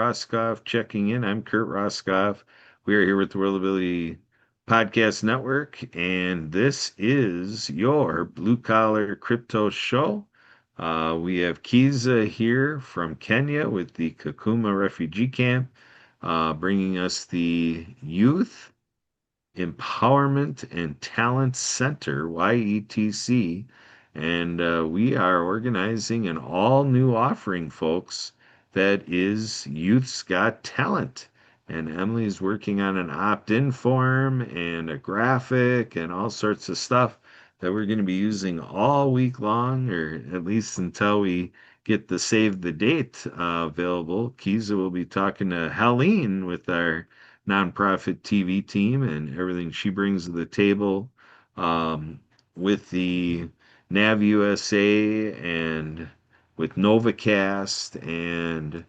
Roscoff checking in. I'm Kurt Roscoff. We are here with the World Ability Podcast Network, and this is your Blue Collar Crypto Show. We have Kiza here from Kenya with the Kakuma Refugee Camp, bringing us the Youth Empowerment and Talent Center, YETC. And we are organizing an all new offering, folks, that is Youth's Got Talent. And Emily's working on an opt in form and a graphic and all sorts of stuff that we're going to be using all week long, or at least until we get the save the date available. Kiza will be talking to Helene with our nonprofit TV team and everything she brings to the table um, with the Nav USA and with NovaCast and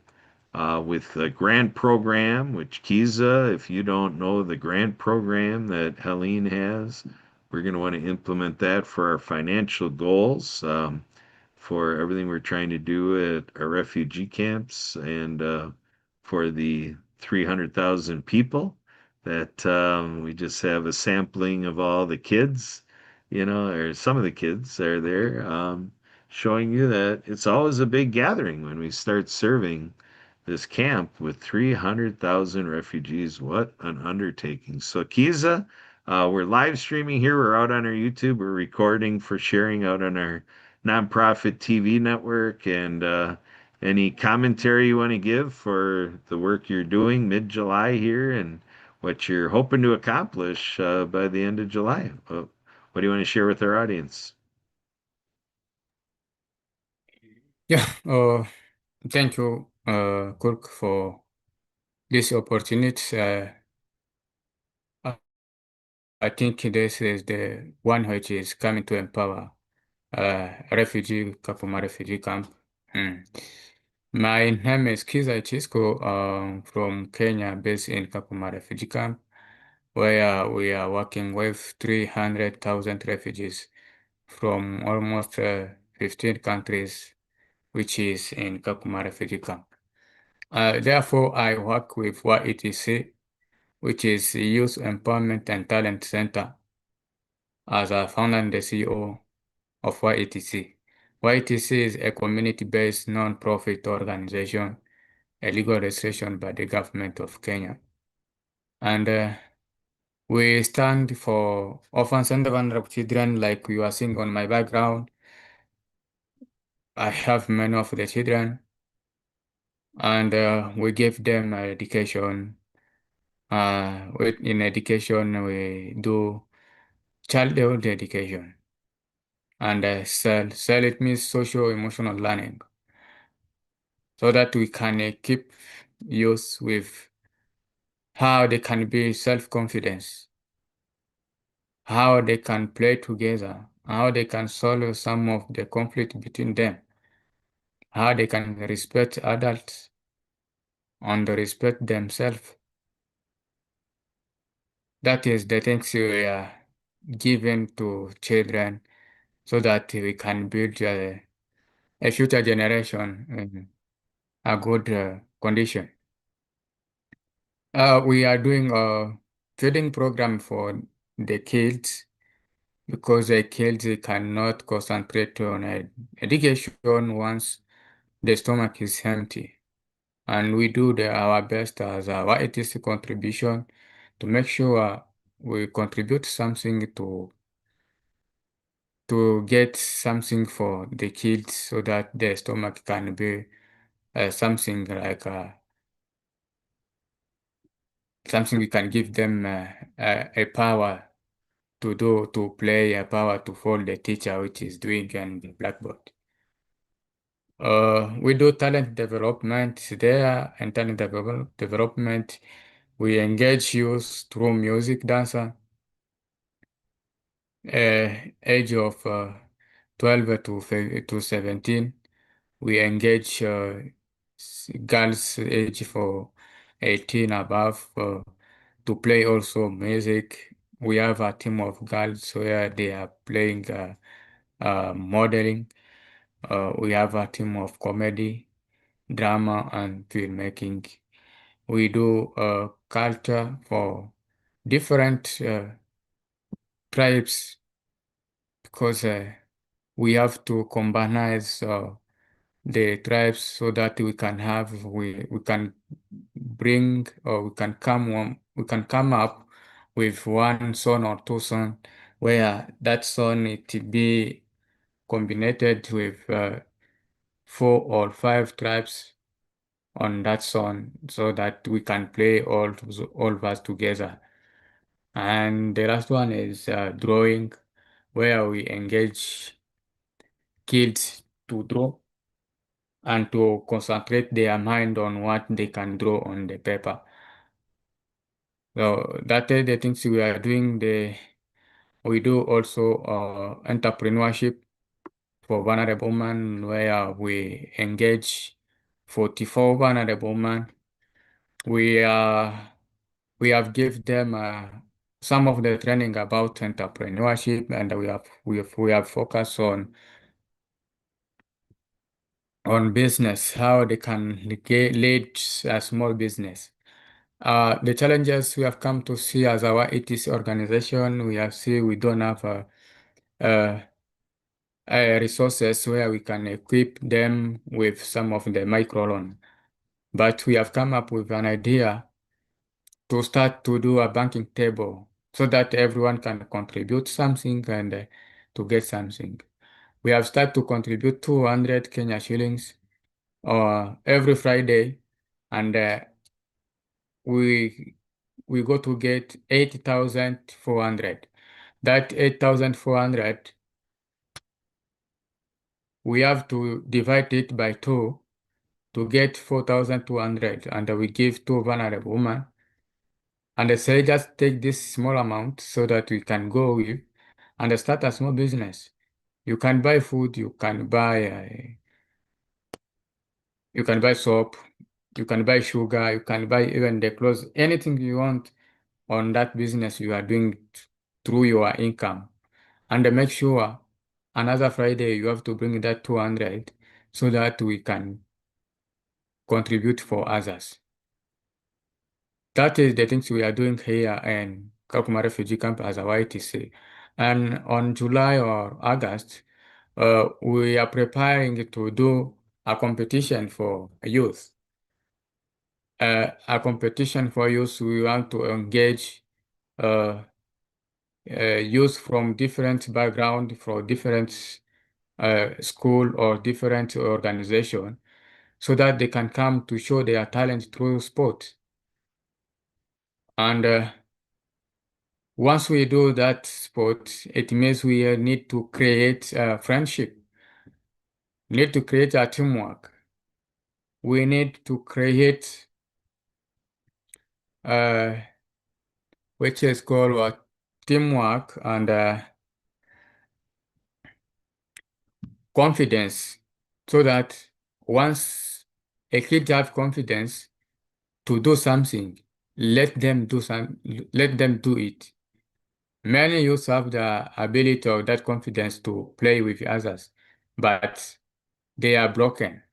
with the grant program, which Kiza, if you don't know the grant program that Helene has, we're going to want to implement that for our financial goals, for everything we're trying to do at our refugee camps and for the 300,000 people that we just have a sampling of all the kids, or some of the kids are there, showing you that it's always a big gathering when we start serving this camp with 300,000 refugees. What an undertaking. So, Kiza, we're live streaming here. We're out on our YouTube. We're recording for sharing out on our nonprofit TV network. And any commentary you want to give for the work you're doing mid-July here and what you're hoping to accomplish by the end of July? What do you want to share with our audience? Yeah, thank you, Kirk, for this opportunity. I I think this is the one which is coming to empower refugee, Kakuma Refugee Camp. Hmm. My name is Kiza Chisco, from Kenya, based in Kakuma Refugee Camp, where we are working with 300,000 refugees from almost 15 countries, which is in Kakuma Refugee Camp. Therefore, I work with YETC, which is Youth Empowerment and Talent Center, as a founder and the CEO of YETC. YETC is a community-based non-profit organization, a legal registration by the government of Kenya. And we stand for orphans and vulnerable children, like you are seeing on my background. I have many of the children, and we give them education. In education, we do childhood education, and cell it means social emotional learning, so that we can keep youth with how they can be self-confidence, how they can play together, how they can solve some of the conflict between them, how they can respect adults and respect themselves. That is the things we are given to children so that we can build a future generation in a good condition. We are doing a feeding program for the kids because the kids cannot concentrate on education once the stomach is empty. And we do our best as our ATC contribution to make sure we contribute something to get something for the kids so that their stomach can be something like something we can give them a power to do, to play, a power to follow the teacher which is doing on the blackboard. We do talent development there, and talent development. We engage youth through music, dancer, age of 12 to 17. We engage girls age for 18 above to play also music. We have a team of girls where they are playing modeling. We have a team of comedy, drama, and filmmaking. we do culture for different tribes because we have to combine the tribes so that we can bring or we can come up with one son or two son where that son it be combined with four or five tribes on that son so that we can play all of us together. And the last one is drawing, where we engage kids to draw and to concentrate their mind on what they can draw on the paper. So that is the things we are doing. We do also entrepreneurship for vulnerable women, where we engage 44 vulnerable women. We we have give them some of the training about entrepreneurship, and we have focused on business, how they can lead a small business. The challenges we have come to see as our ETC organization, we have seen we don't have uh, resources where we can equip them with some of the microloan. But we have come up with an idea to start to do a banking table so that everyone can contribute something and to get something. We have started to contribute 200 Kenya shillings every Friday, and we we go to get 8,400. That 8,400, we have to divide it by two to get 4,200, and we give to vulnerable women. And I say just take this small amount so that we can go with and start a small business. You can buy food, you can buy soap, you can buy sugar, you can buy even the clothes, anything you want on that business you are doing through your income. And make sure another Friday you have to bring that 200 so that we can contribute for others. That is the things we are doing here in Kakuma Refugee Camp as a YTC. And on July or August, we are preparing to do a competition for youth. A competition for youth, we want to engage uh, youth from different background, from different school or different organization, so that they can come to show their talent through sport. And once we do that sport, it means we need to create friendship, need to create a teamwork. We need to create uh, which is called teamwork and confidence, so that once a kid have confidence to do something, let them do it. Many youth have the ability or that confidence to play with others, but they are broken.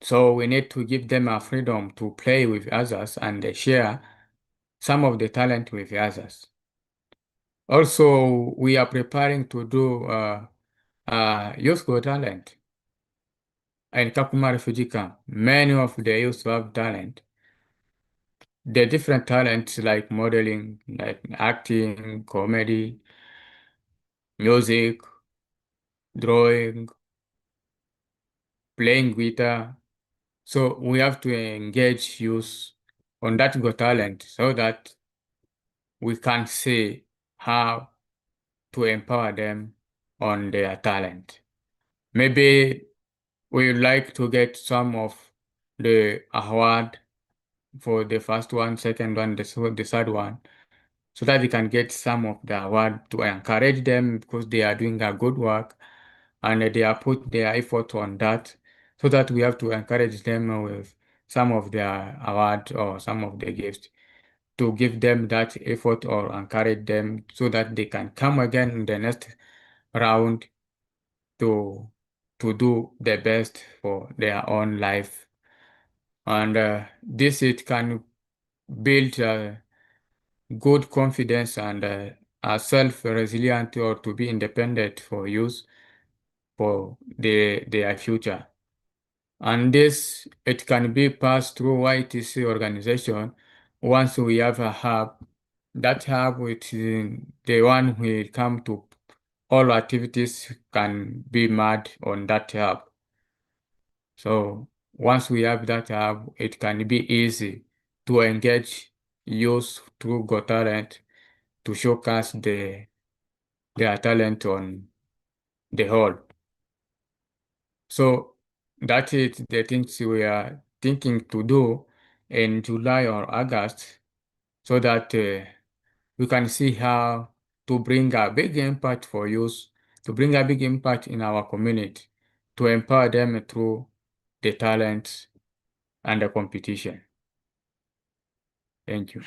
So we need to give them a freedom to play with others and share some of the talent with others. Also, we are preparing to do youth got talent in Kakuma Refugee Camp. Many of the youth have talent. The different talents like modeling, like acting, comedy, music, drawing, playing guitar. So we have to engage youth on that got talent so that we can see how to empower them on their talent. Maybe we would like to get some of the award for the first one, second one, the third one, so that they can get some of the award to encourage them because they are doing a good work and they are put their effort on that, so that we have to encourage them with some of their award or some of the gifts to give them that effort or encourage them so that they can come again in the next round to do the best for their own life. And this it can build good confidence and self-resilient or to be independent for use for their future. And this, it can be passed through YTC organization. Once we have a hub, that hub which is the one will come to all activities can be made on that hub. So once we have that hub, it can be easy to engage youth through Got Talent to showcase their talent on the whole. So that is the things we are thinking to do in July or August so that we can see how to bring a big impact for youth, to bring a big impact in our community, to empower them through the talents and the competition. Thank you.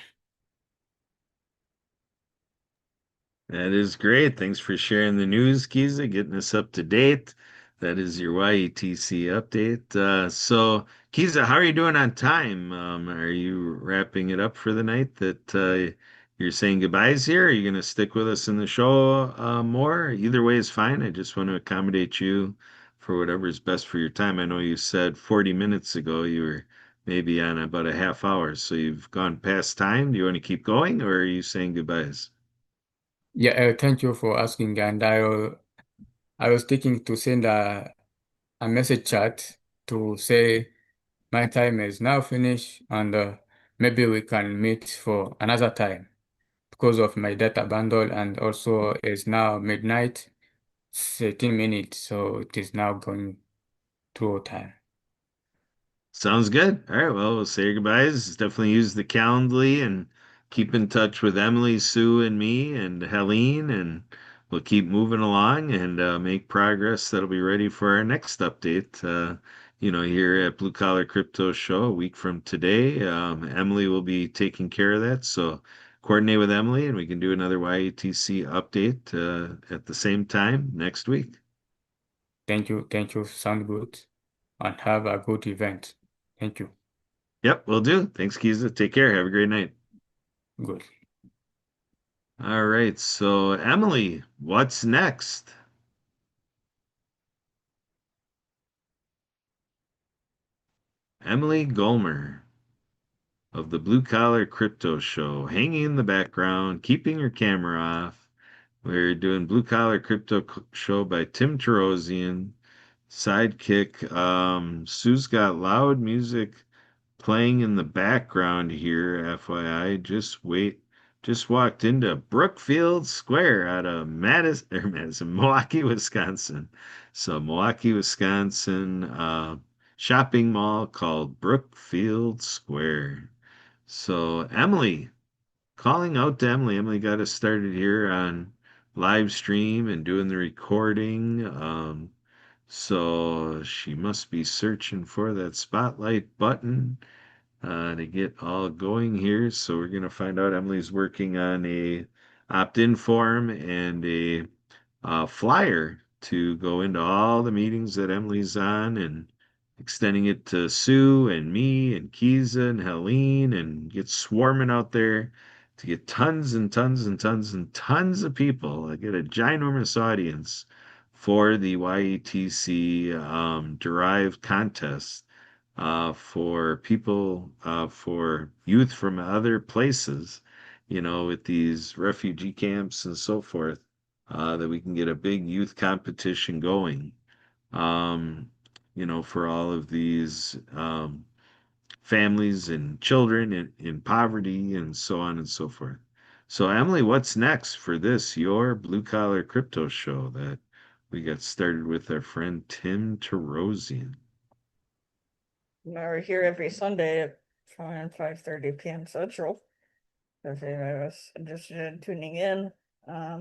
That is great. Thanks for sharing the news, Kiza, getting us up to date. That is your YETC update. So, Kiza, how are you doing on time? Are you wrapping it up for the night that you're saying goodbyes here? Are you going to stick with us in the show more? Either way is fine. I just want to accommodate you for whatever is best for your time. I know you said 40 minutes ago you were maybe on about a half hour, so you've gone past time. Do you want to keep going or are you saying goodbyes? Yeah, thank you for asking. And I was thinking to send a message chat to say my time is now finished and maybe we can meet for another time because of my data bundle and also it's now midnight, 13 minutes, so it is now going through time. Sounds good. All right. Well, we'll say our goodbyes. Definitely use the Calendly and keep in touch with Emily, Sue, and me and Helene, and we'll keep moving along and make progress. That'll be ready for our next update. Here at Blue Collar Crypto Show a week from today. Emily will be taking care of that. So coordinate with Emily and we can do another YATC update at the same time next week. Thank you, sound good, and have a good event. Thank you. Yep, will do. Thanks, Kiza. Take care. Have a great night. Good. All right, so Emily, what's next? Emily Golmer of the Blue Collar Crypto Show, hanging in the background, keeping her camera off. We're doing Blue Collar Crypto Show by Tim Terosian, sidekick. Sue's got loud music playing in the background here, FYI. Just walked into Brookfield Square out of Milwaukee, Wisconsin. So Milwaukee, Wisconsin, shopping mall called Brookfield Square. So Emily, calling out to Emily. Emily got us started here on live stream and doing the recording. So she must be searching for that spotlight button to get all going here. So we're gonna find out Emily's working on a opt-in form and a flyer to go into all the meetings that Emily's on and extending it to Sue and me and Kiza and Helene and get swarming out there to get tons and tons and tons and tons of people. I get a ginormous audience for the YETC derived contest for people, for youth from other places, with these refugee camps and so forth, that we can get a big youth competition going, um, for all of these families and children in poverty and so on and so forth. So, Emily, what's next for this, your blue collar crypto show that we got started with our friend Tim Terosian? We're here every Sunday at 5:30 p.m. Central. If anybody was interested in tuning in, I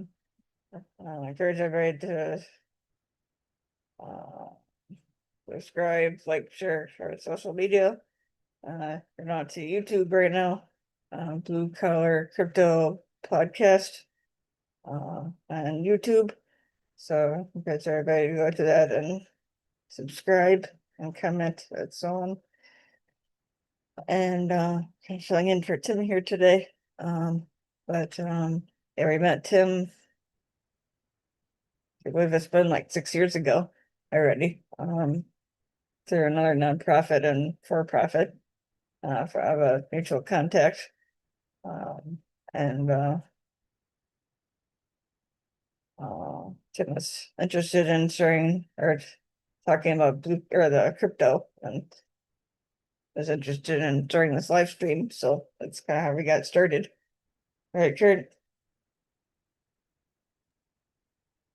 encourage everybody to uh, subscribe, like, share our social media. We're not to YouTube right now. Blue Collar Crypto Podcast on YouTube. So I encourage everybody to go to that and subscribe and comment and so on. and kind of filling in for Tim here today. But yeah, we met Tim, I believe it's been like 6 years ago already, through another nonprofit and for-profit, for I have a mutual contact. And Tim was interested in sharing or talking about blue or the crypto, and was interested in during this live stream, so that's kind of how we got started. Right, Kurt?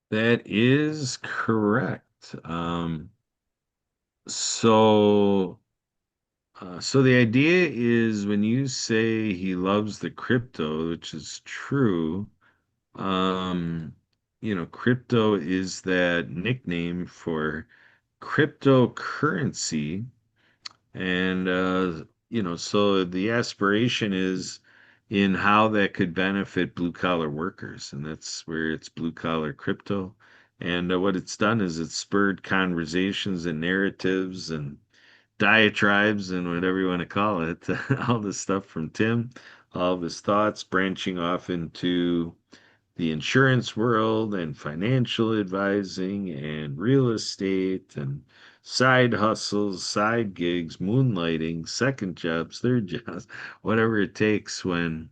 That is correct. So, so the idea is when you say he loves the crypto, which is true, um, crypto is that nickname for cryptocurrency. And, so the aspiration is in how that could benefit blue collar workers. And that's where it's blue collar crypto. And what it's done is it's spurred conversations and narratives and diatribes and whatever you want to call it. All this stuff from Tim, all of his thoughts branching off into the insurance world and financial advising and real estate and side hustles, side gigs, moonlighting, second jobs, third jobs, whatever it takes when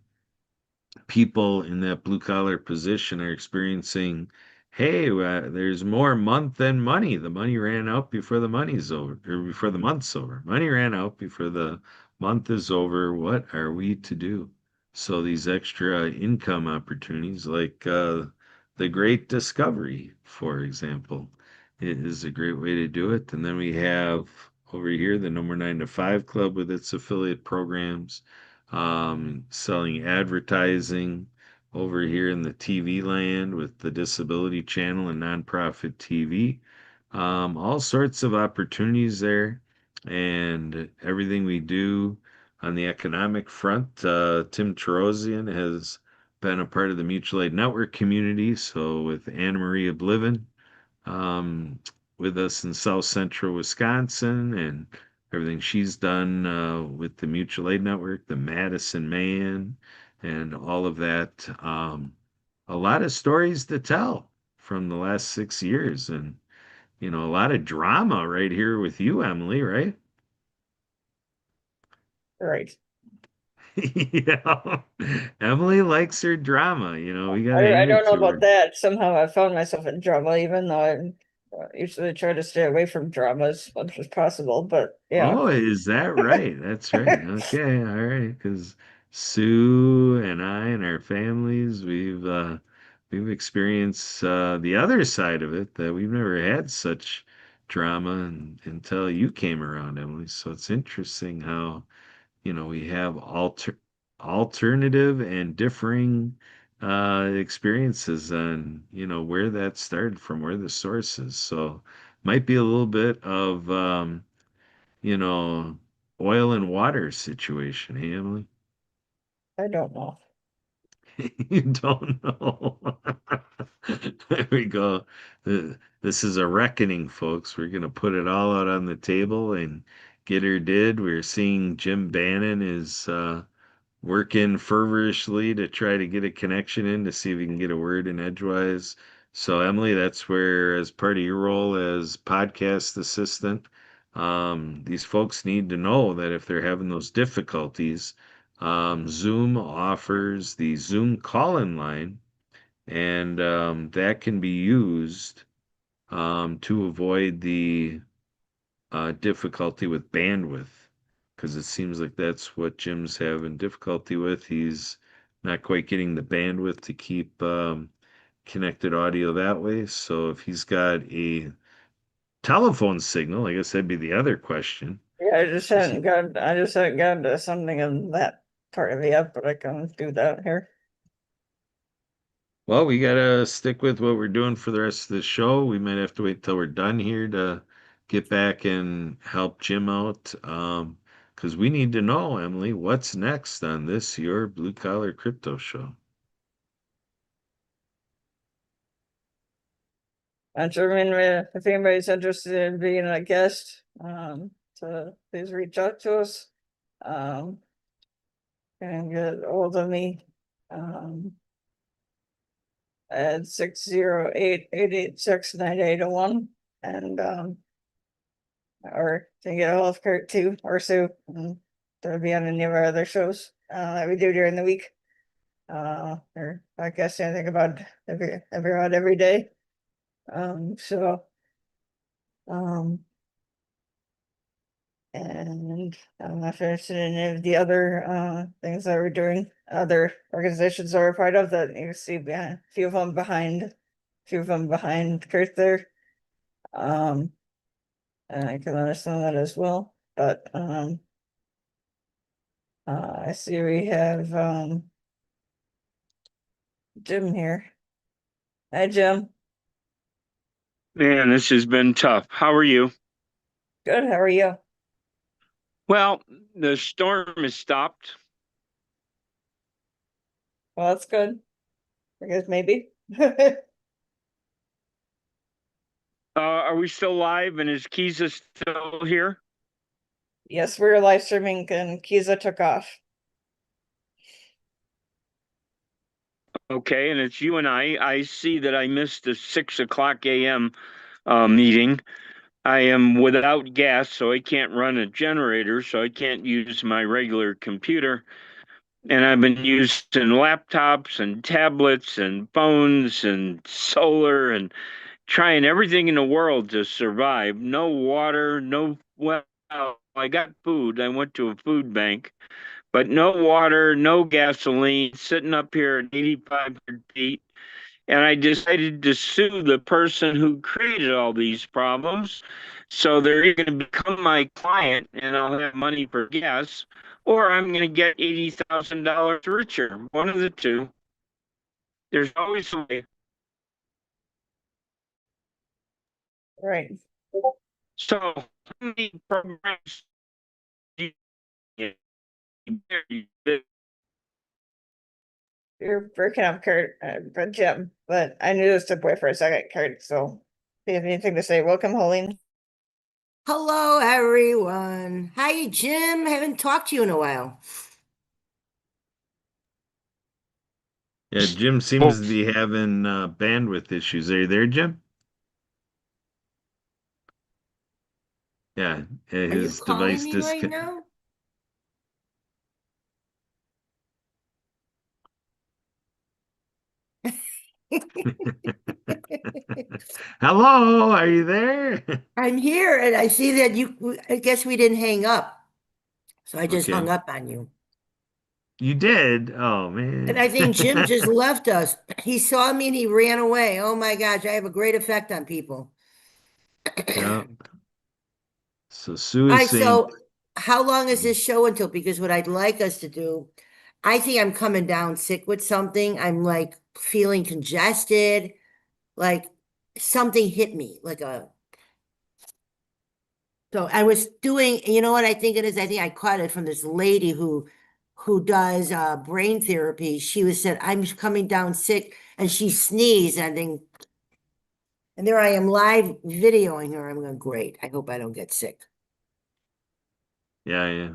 people in that blue collar position are experiencing, hey, there's more month than money. The money ran out before the money's over, or before the month's over. Money ran out before the month is over. What are we to do? So these extra income opportunities, like the Great Discovery, for example, it is a great way to do it. And then we have over here the number 9 to 5 club with its affiliate programs, selling advertising over here in the TV land with the Disability Channel and nonprofit TV. All sorts of opportunities there, and everything we do on the economic front. Tim Terosian has been a part of the mutual aid network community. So with Anna Maria Bliven, um, with us in South Central Wisconsin, and everything she's done with the Mutual Aid Network, the Madison Man, and all of that. A lot of stories to tell from the last 6 years, and a lot of drama right here with you, Emily, right? Right. Yeah, Emily likes her drama. We got to I hand it don't know to about her. that. Somehow I found myself in drama, even though I usually try to stay away from drama as much as possible. But yeah, Oh, is that right? That's right. Okay, all right. Because Sue and I and our families, we've experienced the other side of it, that we've never had such drama until you came around, Emily. So it's interesting how, we have alternative and differing experiences on, where that started from, where the source is. So might be a little bit of you know, oil and water situation, hey, Emily? I don't know. You don't know. There we go. This is a reckoning, folks. We're going to put it all out on the table and get her did. We're seeing Jim Bannon is working feverishly to try to get a connection in to see if we can get a word in edgewise. So, Emily, that's where, as part of your role as podcast assistant, these folks need to know that if they're having those difficulties, Zoom offers the Zoom call-in line, and that can be used to avoid the difficulty with bandwidth, because it seems like that's what Jim's having difficulty with. He's not quite getting the bandwidth to keep connected audio that way. So if he's got a telephone signal, I guess that'd be the other question. Yeah, Is he, I just haven't gotten to something in that part of it yet, but I can do that here. well, we gotta stick with what we're doing for the rest of the show. We might have to wait till we're done here to get back and help Jim out. Because we need to know, Emily, what's next on this, your blue collar crypto show. And so, I mean, if anybody's interested in being a guest, so please reach out to us. And get hold of me. At 608-886-9801. And or to get a hold of Kurt too, or Sue. They'll be on any of our other shows that we do during the week. Or podcast anything about every day. So and I'm not interested in any of the other things that we're doing, other organizations that we're part of that you see behind, a few of them behind Kurt there. And I can understand that as well, but I see we have Jim here. Hi, Jim. Man, this has been tough. How are you? Good. How are you? Well, the storm has stopped. Well, that's good. I guess maybe. Are we still live and is Kiza still here? Yes, we're live streaming and Kiza took off. Okay, and it's you and I. I see that I missed the 6 o'clock a.m. Meeting. I am without gas, so I can't run a generator, so I can't use my regular computer. And I've been using laptops and tablets and phones and solar and trying everything in the world to survive. No water, no, well, I got food. I went to a food bank, but no water, no gasoline, sitting up here at 8,500 feet. And I decided to sue the person who created all these problems. So they're either going to become my client and I'll have money for gas, or I'm going to get $80,000 richer. One of the two. There's always a way. Right. So, how many programs do you You're breaking up, Kurt, but Jim. But I knew this took away for a second, Kurt. So if you have anything to say, welcome, Helene. Hello, everyone. Hi, Jim. Haven't talked to you in a while. Yeah, Jim seems to be having bandwidth issues. Are you there, Jim? Yeah, Are you his calling device me right disconnect. now? Hello, are you there? I'm here, and I see that I guess we didn't hang up. So I just Okay. hung up on you. You did? Oh, And man. I think Jim just left us. He saw me and he ran away. Oh my gosh, I have a great effect on people. Yeah. So Sue All is right, saying, so how long is this show until? Because what I'd like us to do, I think I'm coming down sick with something. I'm like feeling congested, like something hit me, like a. So I was doing, you know what I think it is? I think I caught it from this lady who does brain therapy. She was said, I'm coming down sick, and she sneezed, and then and there I am live videoing her. I'm going, great. I hope I don't get sick. yeah, yeah.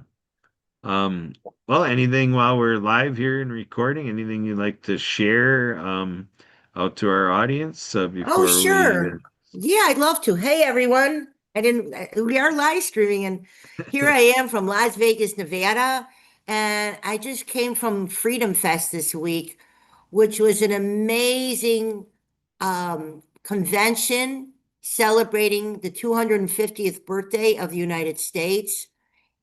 Well, anything while we're live here and recording, anything you'd like to share out to our audience Oh, before we sure. Yeah, I'd love to. Hey, everyone. We are live streaming, and here I am from Las Vegas, Nevada. And I just came from Freedom Fest this week, which was an amazing convention celebrating the 250th birthday of the United States.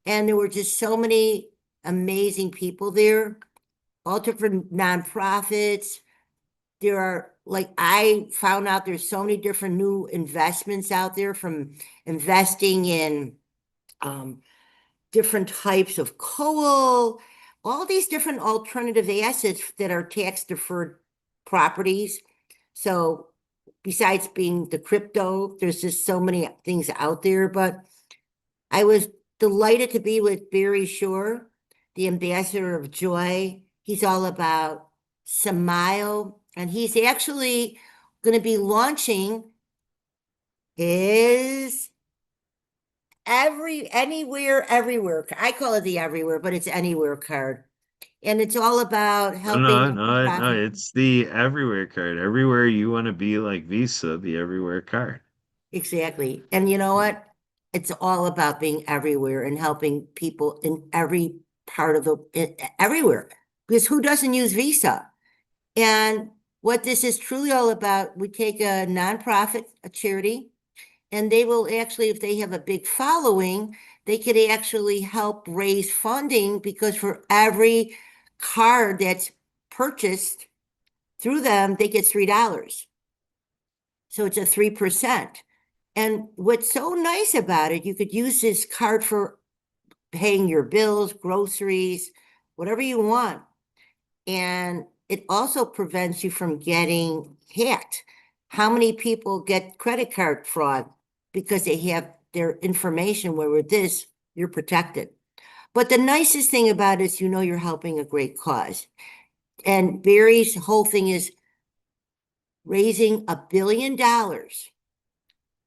And there were just so many amazing people there, all different nonprofits. There are, like, I found out there's so many different new investments out there, from investing in different types of coal, all these different alternative assets that are tax deferred properties. So besides being the crypto, there's just so many things out there. But I was delighted to be with Barry Shore, the ambassador of joy. He's all about Smile, and he's actually going to be launching his anywhere, everywhere. I call it the everywhere, but it's anywhere card. And it's all about helping No, no, no, nonprofit. it's the everywhere card. Everywhere you want to be like Visa, the everywhere card. Exactly. And you know what? It's all about being everywhere and helping people in every part of everywhere. Because who doesn't use Visa? And what this is truly all about, we take a nonprofit, a charity, and they will actually, if they have a big following, they could actually help raise funding because for every card that's purchased through them, they get $3. So it's a 3%. And what's so nice about it, you could use this card for paying your bills, groceries, whatever you want. And it also prevents you from getting hacked. How many people get credit card fraud because they have their information where with this, you're protected. But the nicest thing about it is you know you're helping a great cause. And Barry's whole thing is raising $1 billion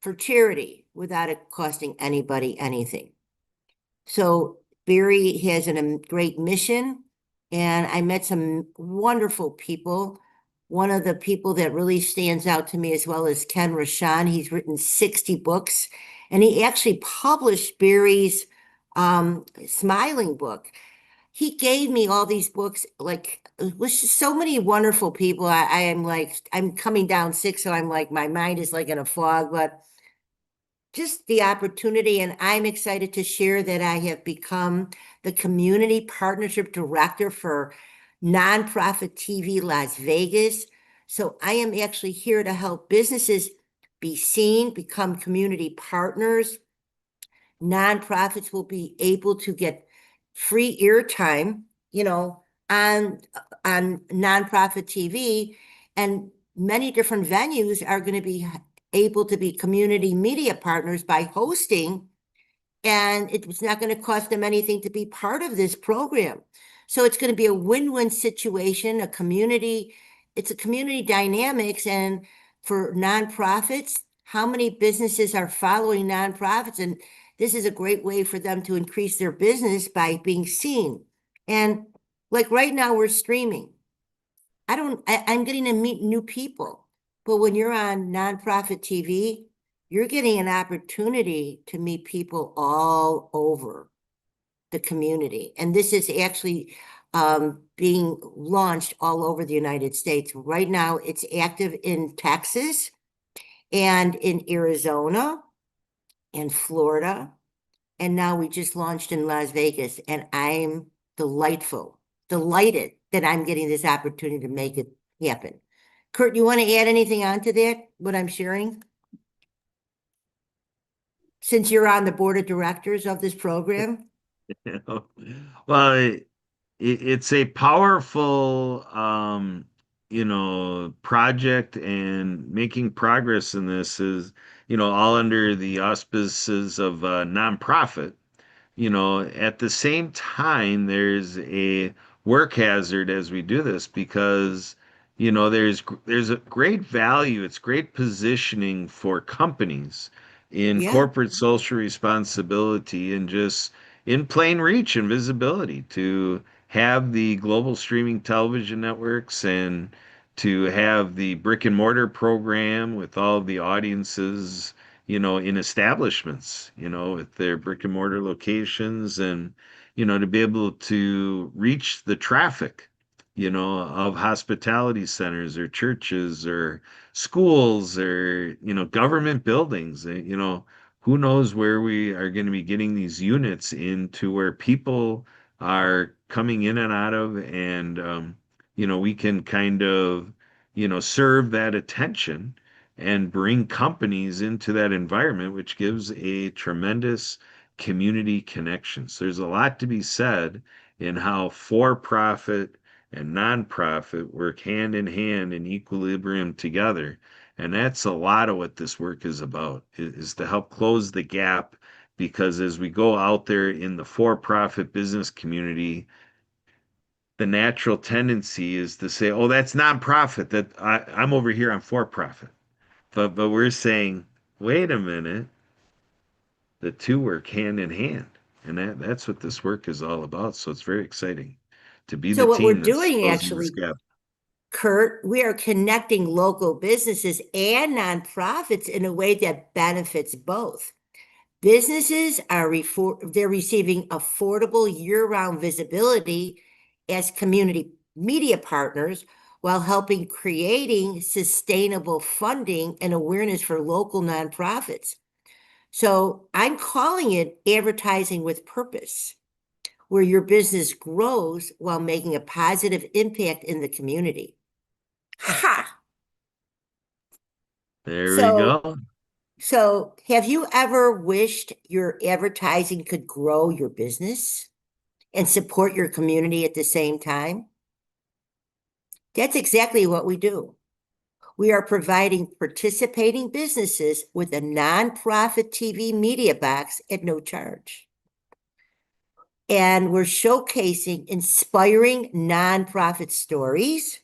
for charity without it costing anybody anything. So Barry has a great mission, and I met some wonderful people. One of the people that really stands out to me as well is Ken Rashan. He's written 60 books, and he actually published Barry's Smiling book. He gave me all these books, like it was just so many wonderful people. I am like, I'm coming down sick, so I'm like, my mind is like in a fog, but just the opportunity. And I'm excited to share that I have become the community partnership director for Nonprofit TV Las Vegas. So I am actually here to help businesses be seen, become community partners. Nonprofits will be able to get free airtime, on nonprofit TV, and many different venues are going to be able to be community media partners by hosting, and it's not going to cost them anything to be part of this program. So it's going to be a win-win situation, it's a community dynamics. And for nonprofits, how many businesses are following nonprofits? And this is a great way for them to increase their business by being seen. And like right now, we're streaming. I'm getting to meet new people. But when you're on nonprofit TV, you're getting an opportunity to meet people all over the community. And this is actually being launched all over the United States. Right now, it's active in Texas and in Arizona and Florida. And now we just launched in Las Vegas. And I'm delighted that I'm getting this opportunity to make it happen. Kurt, you want to add anything on to that, what I'm sharing? Since you're on the board of directors of this program? You know? Well, it's a powerful, project, and making progress in this is, all under the auspices of a nonprofit. At the same time, there's a work hazard as we do this because, there's a great value, it's great positioning for companies in Yeah, corporate social responsibility and just in plain reach and visibility to have the global streaming television networks and to have the brick and mortar program with all of the audiences in establishments, with their brick and mortar locations and, to be able to reach the traffic, of hospitality centers or churches or schools or, government buildings. Who knows where we are going to be getting these units into where people are coming in and out of, and, we can kind of, serve that attention and bring companies into that environment, which gives a tremendous community connections. There's a lot to be said in how for-profit and nonprofit work hand in hand in equilibrium together. And that's a lot of what this work is about, is to help close the gap. Because as we go out there in the for-profit business community, the natural tendency is to say, "Oh, that's nonprofit. I'm over here on for-profit." But we're saying, wait a minute, the two work hand in hand. And that's what this work is all about. So it's very exciting to be So the what we're team that's doing closing this actually, gap. Kurt, we are connecting local businesses and nonprofits in a way that benefits both. Businesses they're receiving affordable year-round visibility as community media partners while helping creating sustainable funding and awareness for local nonprofits. So I'm calling it advertising with purpose, where your business grows while making a positive impact in the community. Ha! There we So, go. so have you ever wished your advertising could grow your business and support your community at the same time? That's exactly what we do. We are providing participating businesses with a nonprofit TV media box at no charge. And we're showcasing inspiring nonprofit stories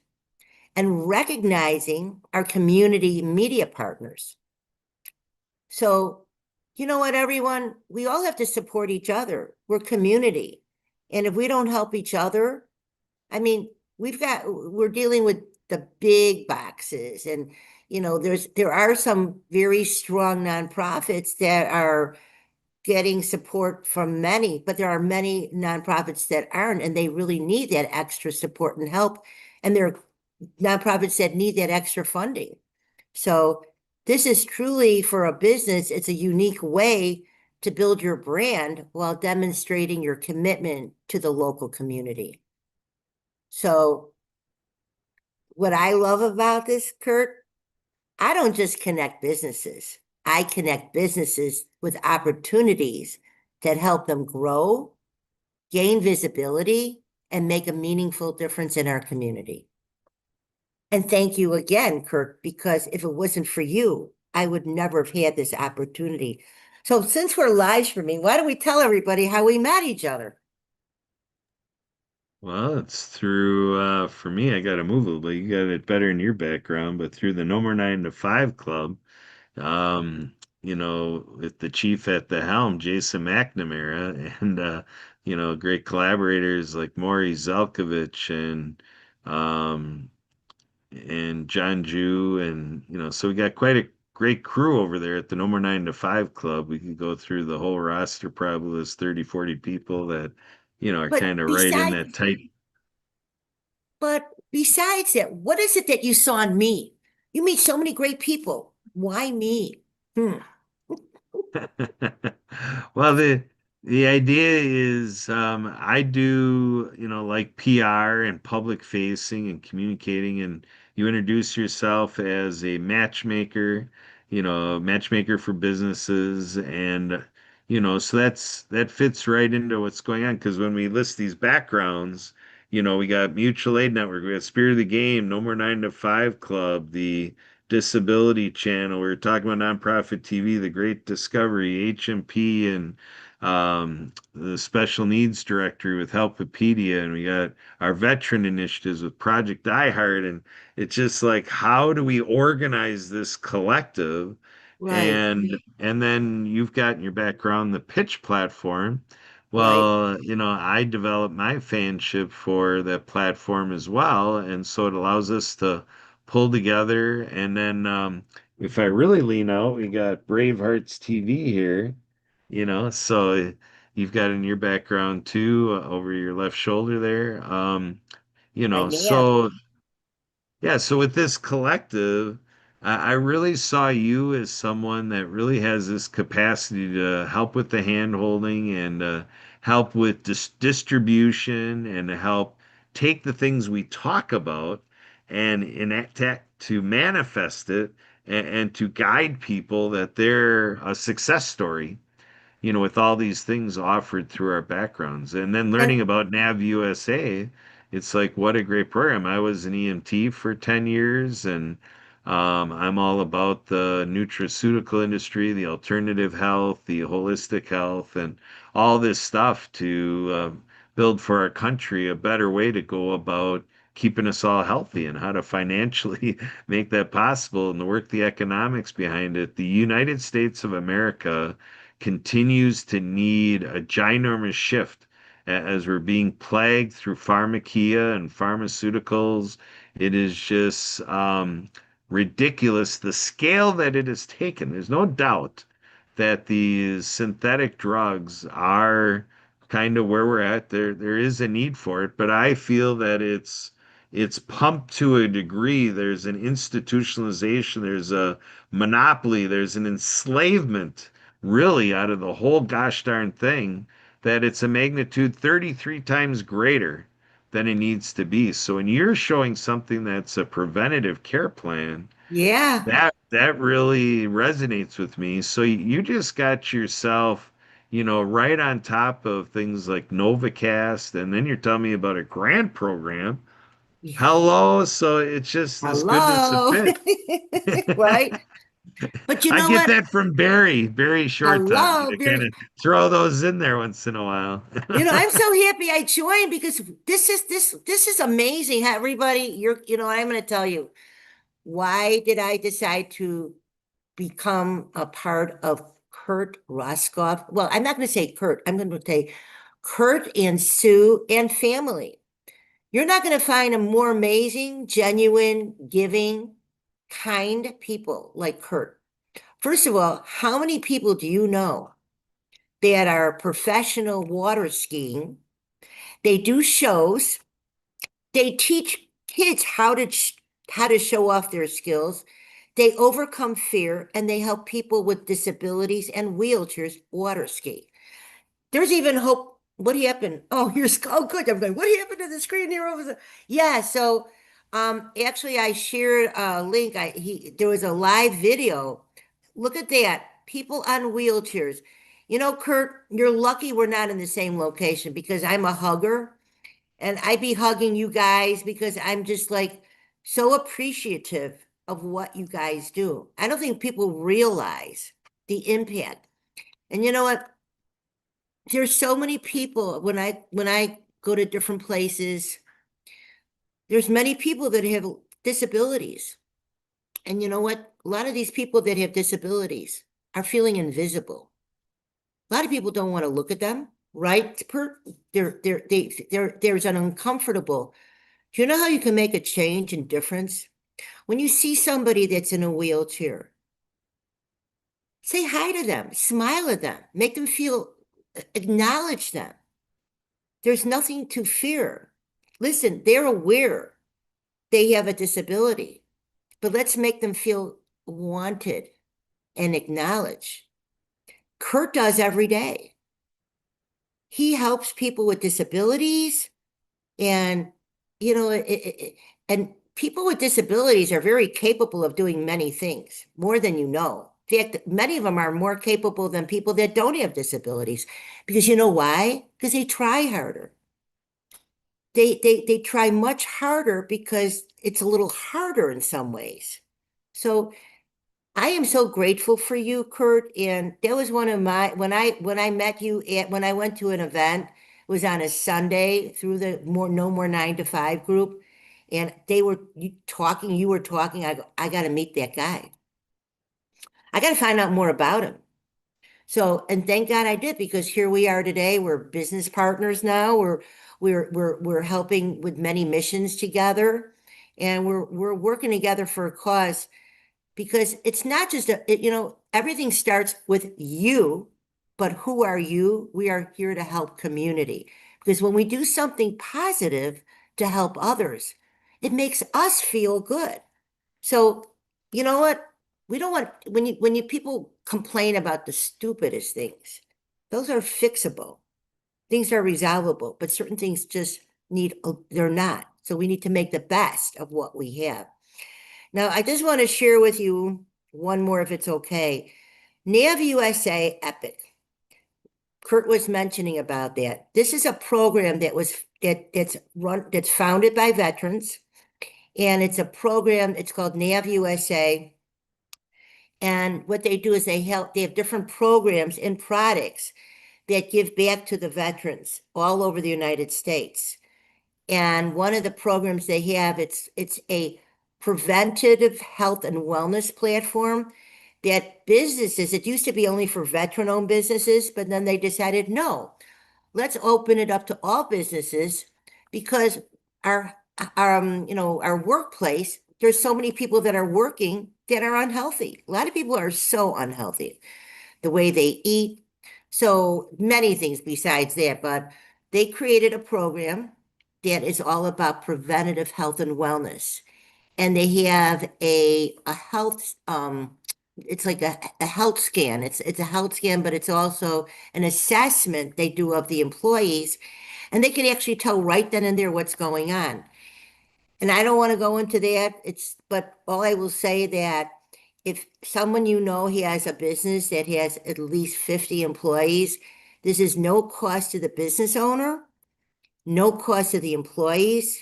and recognizing our community media partners. So, you know what, everyone? We all have to support each other. We're community. And if we don't help each other, I mean, we're dealing with the big boxes. And, there are some very strong nonprofits that are getting support from many, but there are many nonprofits that aren't, and they really need that extra support and help. And there are nonprofits that need that extra funding. So this is truly for a business, it's a unique way to build your brand while demonstrating your commitment to the local community. So what I love about this, Kurt, I don't just connect businesses. I connect businesses with opportunities that help them grow, gain visibility, and make a meaningful difference in our community. And thank you again, Kurt, because if it wasn't for you, I would never have had this opportunity. So since we're live streaming, why don't we tell everybody how we met each other? Well, it's through, for me, I got to move a little bit. You got it better in your background, but through the No More 9 to 5 Club, um, with the chief at the helm, Jason McNamara, and, great collaborators like Maury Zelkovich um, and John Jew. And, so we got quite a great crew over there at the No More 9 to 5 Club. We could go through the whole roster, probably there's 30, 40 people that, are But kind of right in besides, that tight. but besides that, what is it that you saw in me? You meet so many great people. Why me? Well, the idea is I do, like PR and public facing and communicating, and you introduce yourself as a matchmaker, matchmaker for businesses, and so that fits right into what's going on because when we list these backgrounds, we got Mutual Aid Network, we got Spirit of the Game, No More 9 to 5 Club, the Disability Channel. We were talking about nonprofit TV, The Great Discovery, HMP, and the Special Needs Directory with Helpopedia, and we got our veteran initiatives with Project iHeart. And it's just like, how do we organize this collective? Right, And then you've got in your background the pitch platform. right. Well, I developed my fanship for that platform as well, and so it allows us to pull together. And then if I really lean out, we got Bravehearts TV here, so you've got in your background too, over your left shoulder there. I may have. So yeah, so with this collective, I really saw you as someone that really has this capacity to help with the hand holding and help with distribution and to help take the things we talk about and enact to manifest it and to guide people that they're a success story, with all these things offered through our backgrounds. And then And learning about Nav USA, it's like, what a great program. I was an EMT for 10 years, and I'm all about the nutraceutical industry, the alternative health, the holistic health, and all this stuff to build for our country a better way to go about keeping us all healthy and how to financially make that possible and to work the economics behind it. The United States of America continues to need a ginormous shift as we're being plagued through pharmakia and pharmaceuticals. It is just ridiculous the scale that it has taken. There's no doubt that these synthetic drugs are kind of where we're at. There is a need for it, but I feel that it's pumped to a degree. There's an institutionalization, there's a monopoly, there's an enslavement really out of the whole gosh darn thing that it's a magnitude 33 times greater than it needs to be. So when you're showing something that's a preventative care plan, Yeah. that really resonates with me. So you just got yourself, right on top of things like NovaCast, and then you're telling me about a grant program. Hello, so it's just this goodness of Hello. fit. Right? But you I know get what? that from Barry Short taught me Hello, to kind very. of throw those in there once in a while. I'm so happy I joined because this is amazing how everybody I'm going to tell you why did I decide to become a part of Kurt Roskoff? Well, I'm not going to say Kurt. I'm going to say Kurt and Sue and family. You're not going to find a more amazing, genuine, giving, kind people like Kurt. First of all, how many people do you know that are professional water skiing? They do shows. They teach kids how to show off their skills. They overcome fear and they help people with disabilities and wheelchairs water ski. There's even hope. What happened? Oh, oh good. I'm going, what happened to the screen here over there? Yeah, so actually I shared a link. There was a live video. Look at that. People on wheelchairs. Kurt, you're lucky we're not in the same location because I'm a hugger and I be hugging you guys because I'm just like so appreciative of what you guys do. I don't think people realize the impact. And you know what? There's so many people when I go to different places, there's many people that have disabilities. And you know what? A lot of these people that have disabilities are feeling invisible. A lot of people don't want to look at them, right? There's an uncomfortable. Do you know how you can make a change and difference? When you see somebody that's in a wheelchair, say hi to them, smile at them, make them feel, acknowledge them. There's nothing to fear. Listen, they're aware they have a disability, but let's make them feel wanted and acknowledged. Kurt does every day. He helps people with disabilities and, and people with disabilities are very capable of doing many things, more than you know. In fact, many of them are more capable than people that don't have disabilities. Because you know why? Because they try harder. They try much harder because it's a little harder in some ways. So I am so grateful for you, Kurt. And that was one of my when I met you when I went to an event, it was on a Sunday through the No More 9 to 5 group. And you were talking. I go, I gotta meet that guy. I gotta find out more about him. So, and thank God I did because here we are today. We're business partners now. We're helping with many missions together, and we're working together for a cause because it's not just everything starts with you, but who are you? We are here to help community because when we do something positive to help others, it makes us feel good. So, you know what? We don't want when you people complain about the stupidest things, those are fixable. Things are resolvable, but certain things just they're not. So we need to make the best of what we have. Now, I just want to share with you one more if it's okay. NAV USA Epic. Kurt was mentioning about that. This is a program that's founded by veterans. And it's a program, it's called NAV USA. And what they do is they have different programs and products that give back to the veterans all over the United States. And one of the programs they have, it's a preventative health and wellness platform that businesses, it used to be only for veteran-owned businesses, but then they decided, no, let's open it up to all businesses because our, our workplace, there's so many people that are working that are unhealthy. A lot of people are so unhealthy, the way they eat, so many things besides that, but they created a program that is all about preventative health and wellness. And they have a health it's like a health scan. It's a health scan, but it's also an assessment they do of the employees, and they can actually tell right then and there what's going on. And I don't want to go into that. But all I will say that if someone he has a business that has at least 50 employees, this is no cost to the business owner, no cost to the employees.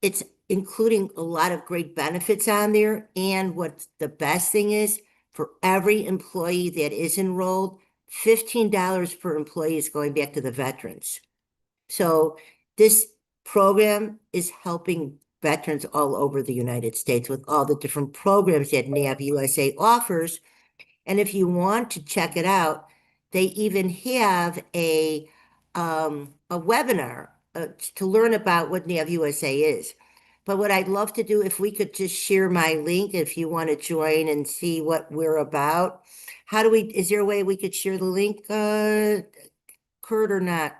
It's including a lot of great benefits on there. And what the best thing is, for every employee that is enrolled, $15 per employee is going back to the veterans. So this program is helping veterans all over the United States with all the different programs that NAV USA offers. And if you want to check it out, they even have a webinar to learn about what NAV USA is. But what I'd love to do, if we could just share my link, if you want to join and see what we're about. Is there a way we could share the link, Kurt, or not?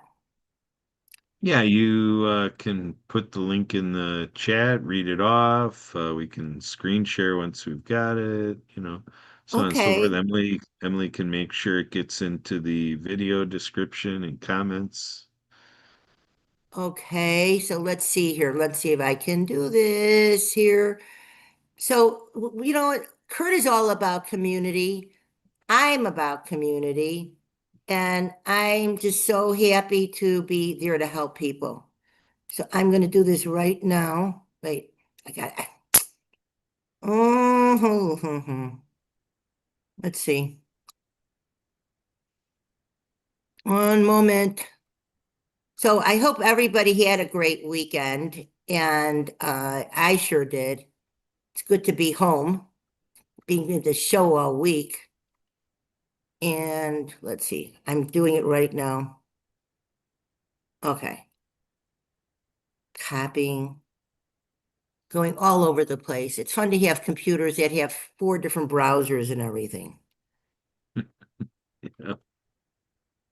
Yeah, you can put the link in the chat, read it off. We can screen share once we've got it, so on and so forth. Okay. Emily can make sure it gets into the video description and comments. Okay, so let's see here. Let's see if I can do this here. So, you know what? Kurt is all about community. I'm about community. And I'm just so happy to be there to help people. So I'm going to do this right now. Wait, I got it. Let's see. One moment. So I hope everybody had a great weekend. And I sure did. It's good to be home, being at the show all week. And let's see, I'm doing it right now. Okay. Copying, going all over the place. It's fun to have computers that have 4 different browsers and everything. Yeah.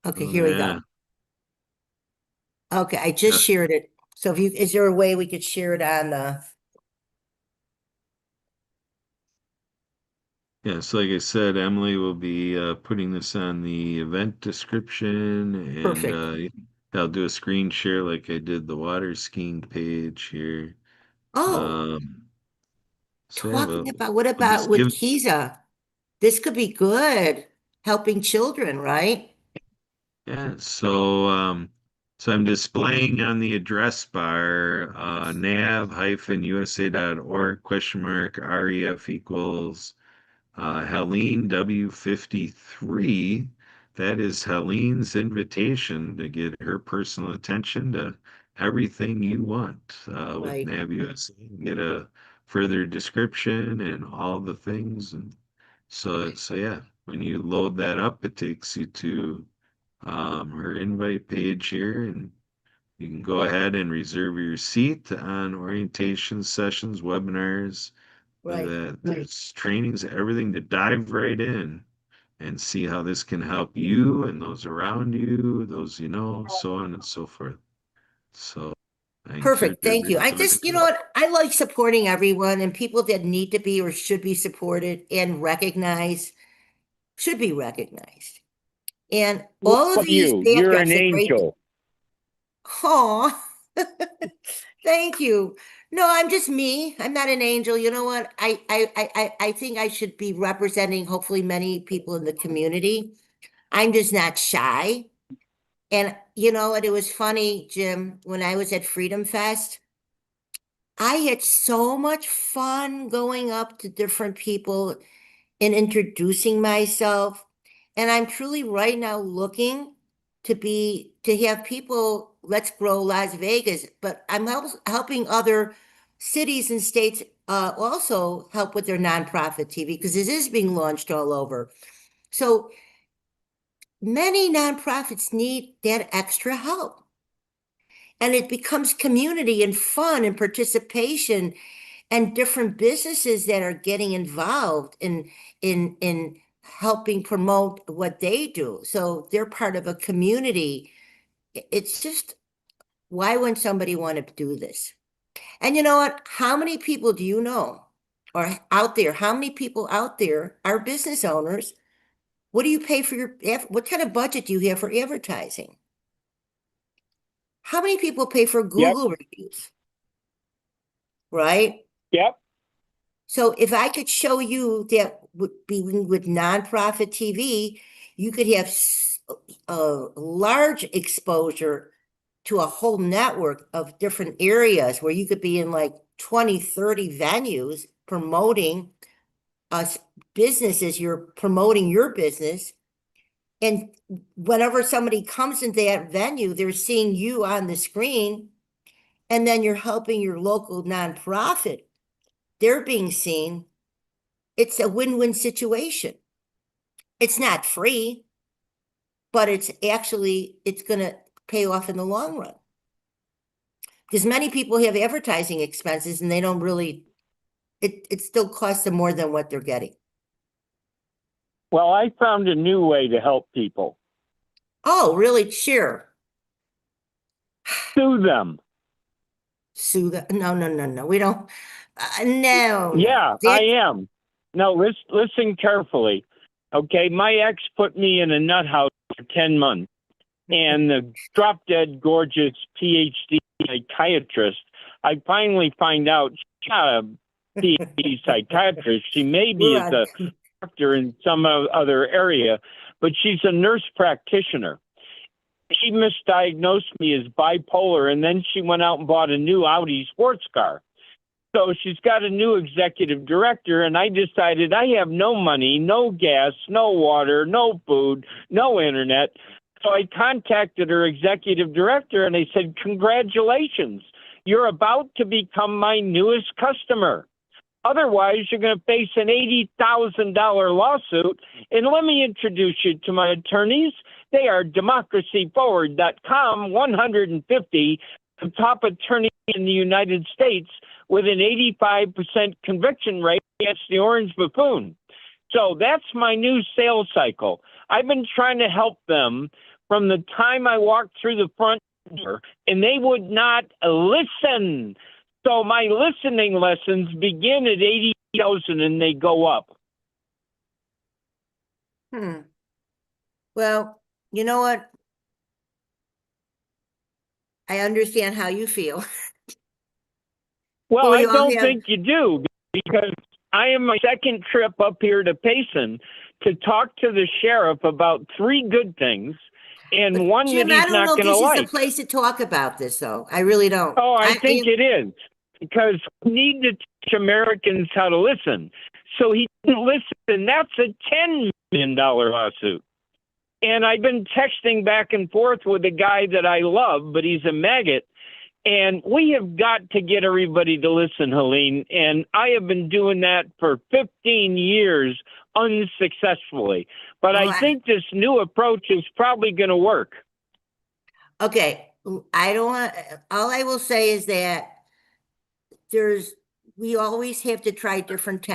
Okay, Oh, here we yeah. go. Okay, I Yeah. just shared it. So is there a way we could share it on the, Yeah, so like I said, Emily will be putting this on the event description, and perfect. I'll do a screen share like I did the water skiing page here. Oh, Um, so yeah, talking about, what we'll about just with give. Kiza? This could be good, helping children, right? Yeah, so I'm displaying on the address bar nav-usa.org /ref equals Helene W53. That is Helene's invitation to get her personal attention to everything you want with Right, NavUSA. Get a further description and all the things. And so yeah, when you load that up, it takes you to her invite page here, and you can go ahead and reserve your seat on orientation sessions, webinars, right. there's trainings, everything to dive right in and see how this can help you and those around you, those you know, so on and so forth. So I encourage Perfect. Thank you. I everyone to just, you do know it. what? I like supporting everyone, and people that need to be or should be supported and recognized should be recognized. And all of Love these you. You're backdrops an are great. angel. Oh, thank you. No, I'm just me. I'm not an angel. You know what? I think I should be representing hopefully many people in the community. I'm just not shy. And you know what? It was funny, Jim, when I was at Freedom Fest. I had so much fun going up to different people and introducing myself. And I'm truly right now looking to have people, let's grow Las Vegas, but I'm helping other cities and states also help with their nonprofit TV because this is being launched all over. So many nonprofits need that extra help. And it becomes community and fun and participation and different businesses that are getting involved in helping promote what they do. So they're part of a community. It's just, why wouldn't somebody want to do this? And you know what? How many people do you know or out there? How many people out there are business owners? What do you pay for what kind of budget do you have for advertising? How many people pay for Yep. Google reviews? Right? Yep. So if I could show you that with nonprofit TV, you could have a large exposure to a whole network of different areas where you could be in like 20, 30 venues promoting businesses. You're promoting your business. And whenever somebody comes into that venue, they're seeing you on the screen, and then you're helping your local nonprofit. They're being seen. It's a win-win situation. It's not free, but it's going to pay off in the long run. Because many people have advertising expenses and they don't really, it still costs them more than what they're getting. Well, I found a new way to help people. Oh, really? Sure. Sue them. Sue them? No. We don't. No. Yeah, I am. No, listen carefully. Okay, my ex put me in a nut house for 10 months. And the drop-dead gorgeous PhD psychiatrist, I finally find out she's not a PhD psychiatrist. She may be as a doctor in some other area, but she's a nurse practitioner. She misdiagnosed me as bipolar, and then she went out and bought a new Audi sports car. So she's got a new executive director, and I decided I have no money, no gas, no water, no food, no internet. So I contacted her executive director, and I said, congratulations, you're about to become my newest customer. Otherwise, you're going to face an $80,000 lawsuit. And let me introduce you to my attorneys. They are democracyforward.com, 150, the top attorney in the United States with an 85% conviction rate against the Orange Buffoon. So that's my new sales cycle. I've been trying to help them from the time I walked through the front door, and they would not listen. So my listening lessons begin at 80,000 and they go up. Well, you know what? I understand how you feel. Well, I don't think you do, because I am my second trip up here to Payson to talk to the sheriff about 3 good things and one Jim, that he's not going to like. This is the place to talk about this, though. I really don't. Oh, I think it is, because we need to teach Americans how to listen. So he didn't listen. That's a $10 million lawsuit. And I've been texting back and forth with a guy that I love, but he's a maggot. And we have got to get everybody to listen, Helene. And I have been doing that for 15 years unsuccessfully. But I think this new approach is probably going to work. Okay. All I will say is that we always have to try different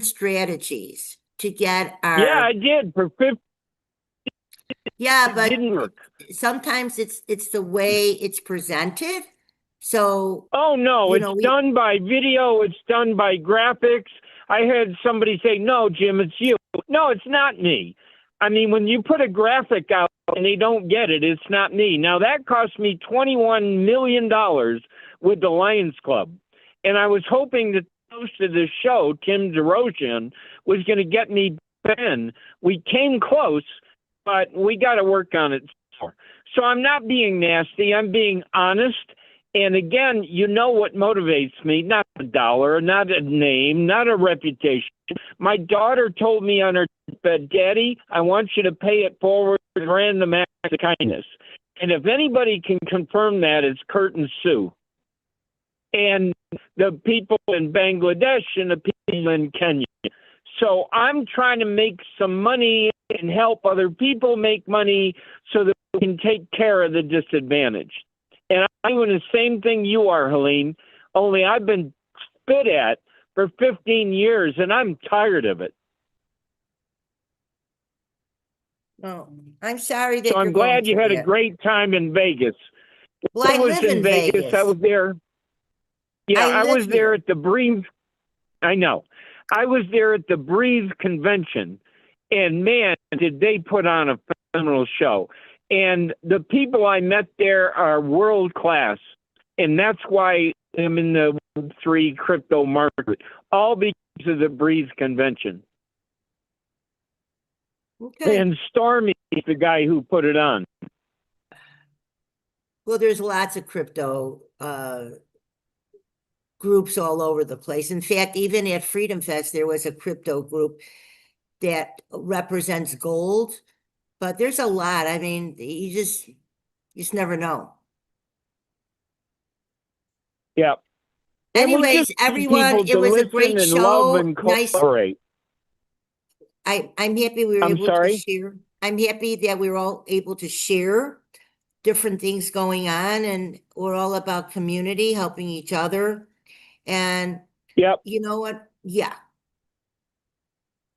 strategies to get our. Yeah, I did for 15. Yeah, but didn't work. Sometimes it's the way it's presented. So oh no, it's done by video, it's done by graphics. I had somebody say, "No, Jim, it's you." No, it's not me. I mean, when you put a graphic out and they don't get it, it's not me. Now that cost me $21 million with the Lions Club, and I was hoping that the host of this show, Tim DeRosian, was going to get me in. We came close, but we got to work on it. So I'm not being nasty. I'm being honest. And again, you know what motivates me? Not a dollar, not a name, not a reputation. My daughter told me on her bed, "Daddy, I want you to pay it forward with random acts of kindness." And if anybody can confirm that, it's Kurt and Sue. and the people in Bangladesh and the people in Kenya. So I'm trying to make some money and help other people make money so that we can take care of the disadvantaged. And I'm doing the same thing you are, Helene, only I've been spit at for 15 years and I'm tired of it. Oh, I'm sorry that So I'm you're going glad you through had a that. great time in Vegas. Well, I was live in in Vegas. I Vegas. was there. Yeah, I I live was there here. at the Breathe. I know. I was there at the Breathe convention, and man, did they put on a phenomenal show. And the people I met there are world class, and that's why I'm in the Web3 crypto market, all because of the Breathe convention. Okay. And Stormy is the guy who put it on. Well, there's lots of crypto groups all over the place. In fact, even at Freedom Fest, there was a crypto group that represents gold, but there's a lot. I mean, you just never know. Yeah. And we Anyways, just need everyone, people it to was a listen great and love show. and Nice. collaborate. I'm happy we were I'm able to sorry? share. I'm happy that we were all able to share different things going on, and we're all about community, helping each other. And Yep. you know what? Yeah.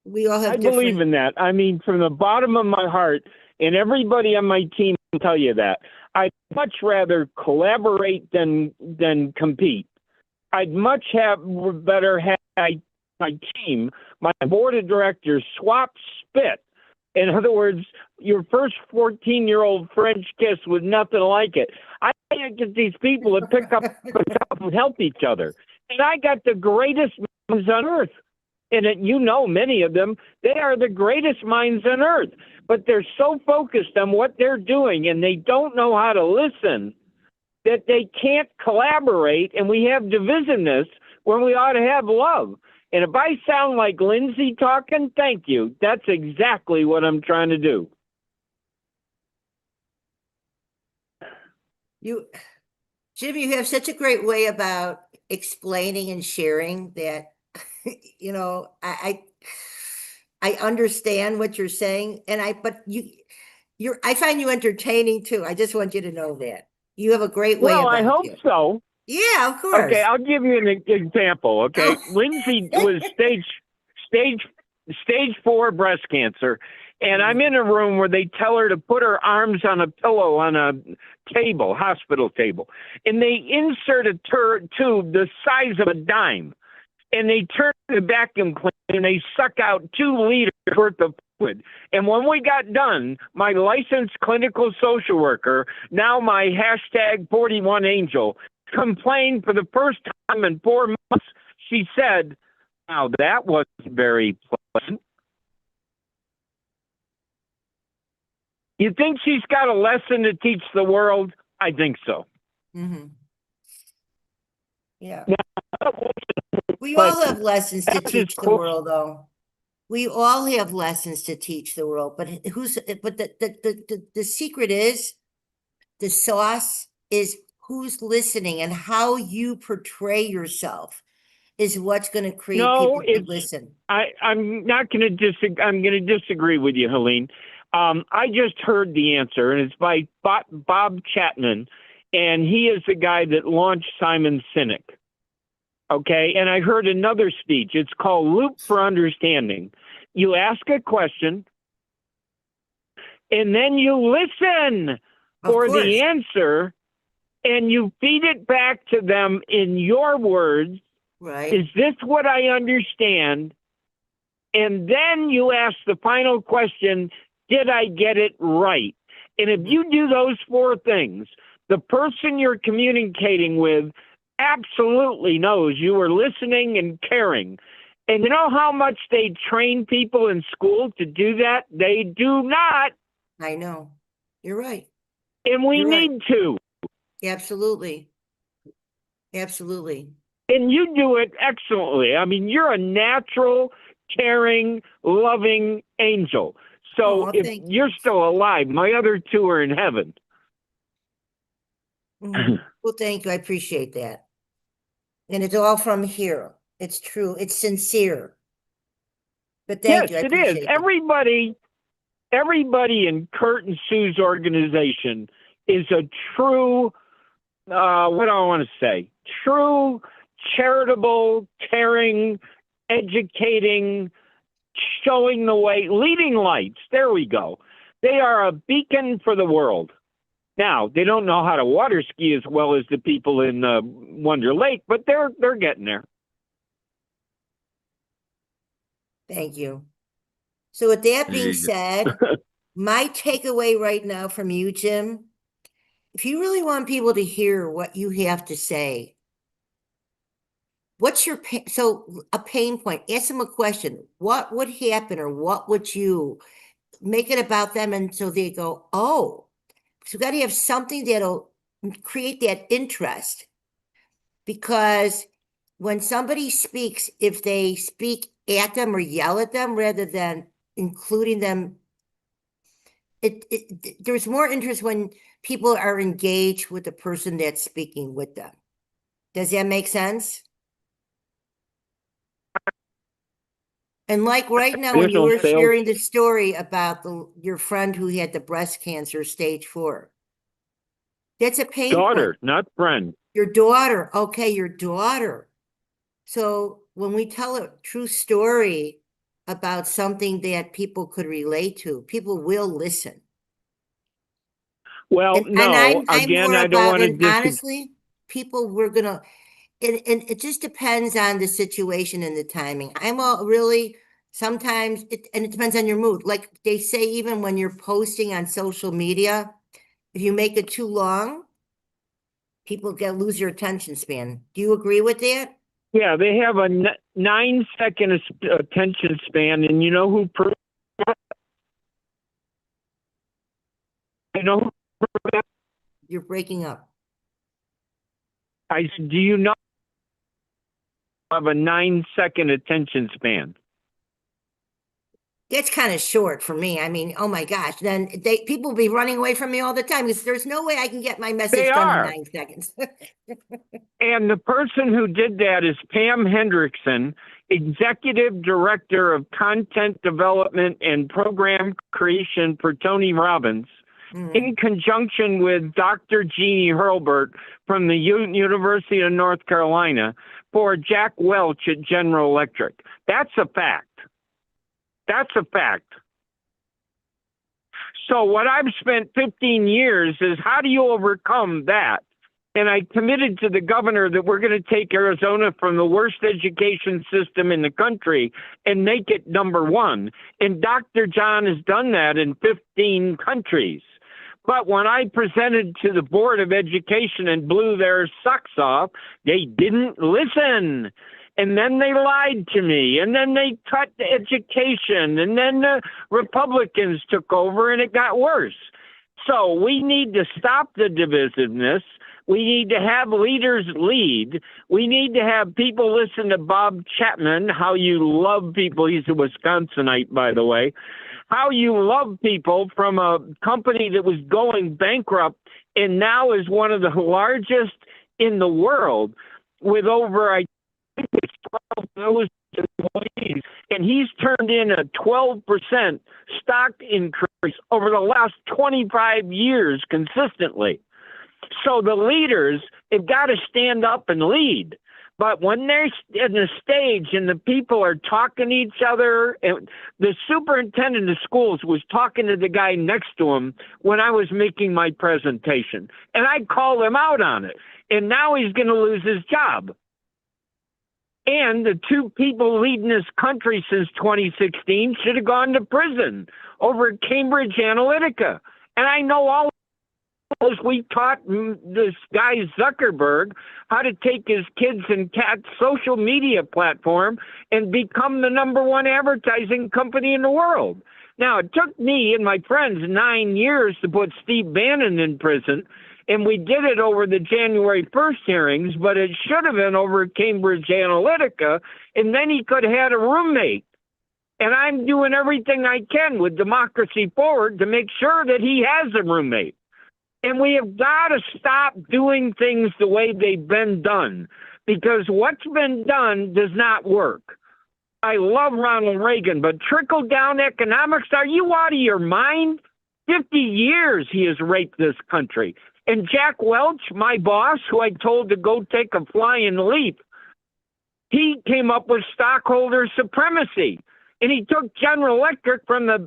We all I have believe different. in that. I mean, from the bottom of my heart, and everybody on my team will tell you that. I'd much rather collaborate than compete. I'd much better have my team, my board of directors swap spit. In other words, your first 14-year-old French kiss with nothing like it. I can't get these people to pick up and help each other. And I got the greatest minds on earth. And you know, many of them, they are the greatest minds on earth. But they're so focused on what they're doing and they don't know how to listen that they can't collaborate, and we have divisiveness when we ought to have love. And if I sound like Lindsay talking, thank you. That's exactly what I'm trying to do. Jim, you have such a great way about explaining and sharing that, you know, I understand what you're saying, and but I find you entertaining too. I just want you to know that. You have a great way Well, I about hope you. so. Yeah, of course. Okay, I'll give you an example. Okay, Lindsay was stage 4 breast cancer, and I'm in a room where they tell her to put her arms on a pillow on a table, hospital table, and they insert a tube the size of a dime, and they turn the vacuum cleaner and they suck out 2 liters worth of fluid. And when we got done, my licensed clinical social worker, now my hashtag 41 angel, complained for the first time in 4 months. She said, "Now that wasn't very pleasant." You think she's got a lesson to teach the world? I think so. Mm-hmm. Yeah. Now, We but all have lessons to that is teach the close. world, though. We all have lessons to teach the world, but the secret is, the sauce is who's listening, and how you portray yourself is what's going to create No, people to listen. I'm not going to disagree. I'm going to disagree with you, Helene. I just heard the answer, and it's by Bob Chapman, and he is the guy that launched Simon Sinek. Okay, and I heard another speech. It's called Loop for Understanding. You ask a question, and then you listen for the answer, and you feed it back to them in your words. Right. Is this what I understand? And then you ask the final question, did I get it right? And if you do those 4 things, the person you're communicating with absolutely knows you are listening and caring. And you know how much they train people in school to do that? They do not. I know. You're right. And we need to. Absolutely. Absolutely. And you do it excellently. I mean, you're a natural, caring, loving angel. So if you're still alive, my other 2 are in heaven. Well, thank you. I appreciate that. And it's all from here. It's true. It's sincere. But Yes, thank you. I it is. appreciate it. Everybody in Kurt and Sue's organization is a true, what do I want to say? True, charitable, caring, educating, showing the way, leading lights. There we go. They are a beacon for the world. Now, they don't know how to water ski as well as the people in Wonder Lake, but they're getting there. Thank you. So with that There being you go. said, my takeaway right now from you, Jim, if you really want people to hear what you have to say, what's your a pain point? Ask them a question. What would happen, or what would you make it about them? And so they go, oh, so we got to have something that'll create that interest. Because when somebody speaks, if they speak at them or yell at them rather than including them, there's more interest when people are engaged with the person that's speaking with them. Does that make sense? And like right now, when you were sharing the story about your friend who had the breast cancer, stage 4, that's a pain point. Daughter, not friend. Your daughter. Okay, your daughter. So when we tell a true story about something that people could relate to, people will listen. Well, and no, I'm again, more I don't want to honestly, people we're gonna, and it just depends on the situation and the timing. I'm really sometimes and it depends on your mood. Like they say, even when you're posting on social media, if you make it too long, people lose your attention span. Do you agree with that? Yeah, they have a 9-second attention span, and you know who? You're breaking up. Do you know have a 9-second attention span? That's kind of short for me. I mean, oh my gosh, then people will be running away from me all the time because there's no way I can get my message done in 9 seconds. And the person who did that is Pam Hendrickson, Executive Director of Content Development and Program Creation for Tony Robbins, in conjunction with Dr. Jeannie Hurlburt from the University of North Carolina for Jack Welch at General Electric. That's a fact. That's a fact. So what I've spent 15 years is, how do you overcome that? And I committed to the governor that we're going to take Arizona from the worst education system in the country and make it #1. And Dr. John has done that in 15 countries. But when I presented to the Board of Education and blew their socks off, they didn't listen. And then they lied to me, and then they cut education, and then the Republicans took over, and it got worse. So we need to stop the divisiveness. We need to have leaders lead. We need to have people listen to Bob Chapman, how you love people. He's a Wisconsinite, by the way. How you love people from a company that was going bankrupt and now is one of the largest in the world with over, I think it's 12 employees, and he's turned in a 12% stock increase over the last 25 years consistently. So the leaders have got to stand up and lead. But when they're in the stage and the people are talking to each other, and the superintendent of schools was talking to the guy next to him when I was making my presentation, and I called him out on it. And now he's going to lose his job. And the 2 people leading this country since 2016 should have gone to prison over at Cambridge Analytica. And I know all we taught this guy Zuckerberg how to take his kids and cats' social media platform and become the #1 advertising company in the world. Now, it took me and my friends 9 years to put Steve Bannon in prison, and we did it over the January 1st hearings, but it should have been over Cambridge Analytica, and then he could have had a roommate. And I'm doing everything I can with Democracy Forward to make sure that he has a roommate. And we have got to stop doing things the way they've been done. because what's been done does not work. I love Ronald Reagan, but trickle down economics, are you out of your mind? 50 years he has raped this country. And Jack Welch, my boss, who I told to go take a flying leap, he came up with stockholder supremacy. And he took General Electric from the,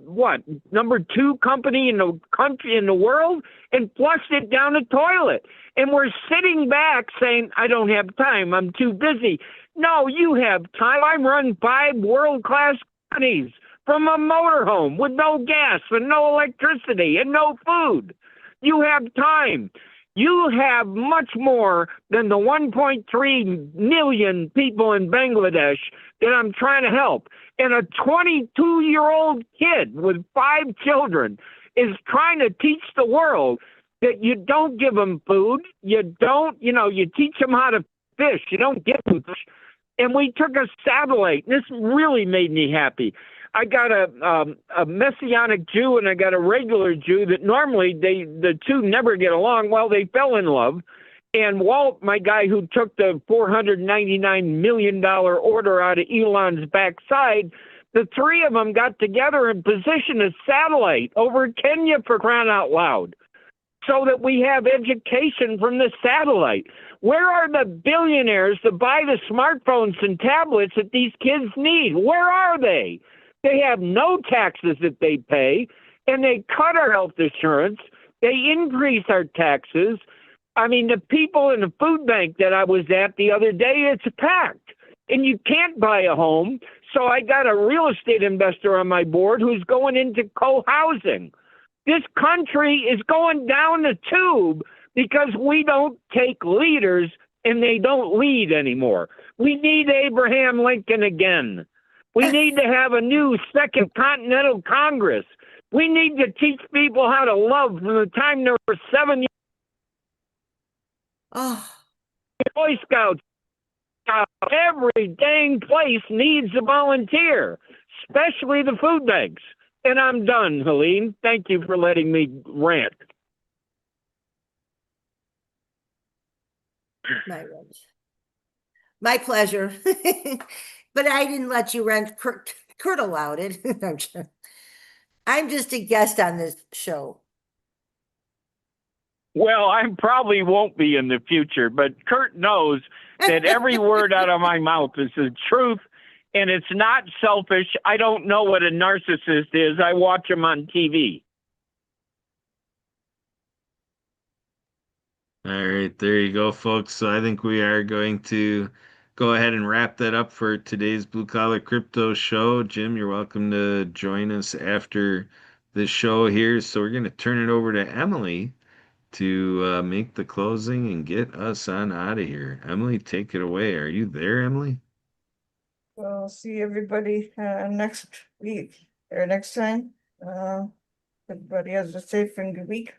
number 2 company in the world and flushed it down the toilet. And we're sitting back saying, I don't have time, I'm too busy. No, you have time. I run 5 world-class companies from a motorhome with no gas and no electricity and no food. You have time. You have much more than the 1.3 million people in Bangladesh that I'm trying to help. And a 22-year-old kid with 5 children is trying to teach the world that you don't give them food. You don't, you teach them how to fish. You don't give them fish. And we took a satellite. This really made me happy. I got a Messianic Jew and I got a regular Jew that normally the two never get along. Well, they fell in love. And Walt, my guy who took the $499 million order out of Elon's backside, the 3 of them got together and positioned a satellite over Kenya, for crying out loud, so that we have education from the satellite. Where are the billionaires to buy the smartphones and tablets that these kids need? Where are they? They have no taxes that they pay, and they cut our health insurance. They increase our taxes. I mean, the people in the food bank that I was at the other day, it's packed, and you can't buy a home. So I got a real estate investor on my board who's going into co-housing. This country is going down the tube because we don't take leaders and they don't lead anymore. We need Abraham Lincoln again. We need to have a new Second Continental Congress. We need to teach people how to love from the time they were 7 years old. Boy Scouts. Every dang place needs a volunteer, especially the food banks. And I'm done, Helene. Thank you for letting me rant. My pleasure. But I didn't let you rant. Kurt allowed it. I'm just a guest on this show. Well, I probably won't be in the future, but Kurt knows that every word out of my mouth is the truth, and it's not selfish. I don't know what a narcissist is. I watch them on TV. All right, there you go, folks. So I think we are going to go ahead and wrap that up for today's Blue Collar Crypto Show. Jim, you're welcome to join us after the show here. So we're going to turn it over to Emily to make the closing and get us on out of here. Emily, take it away. Are you there, Emily? We'll see everybody next week or next time. Everybody has a safe and good week.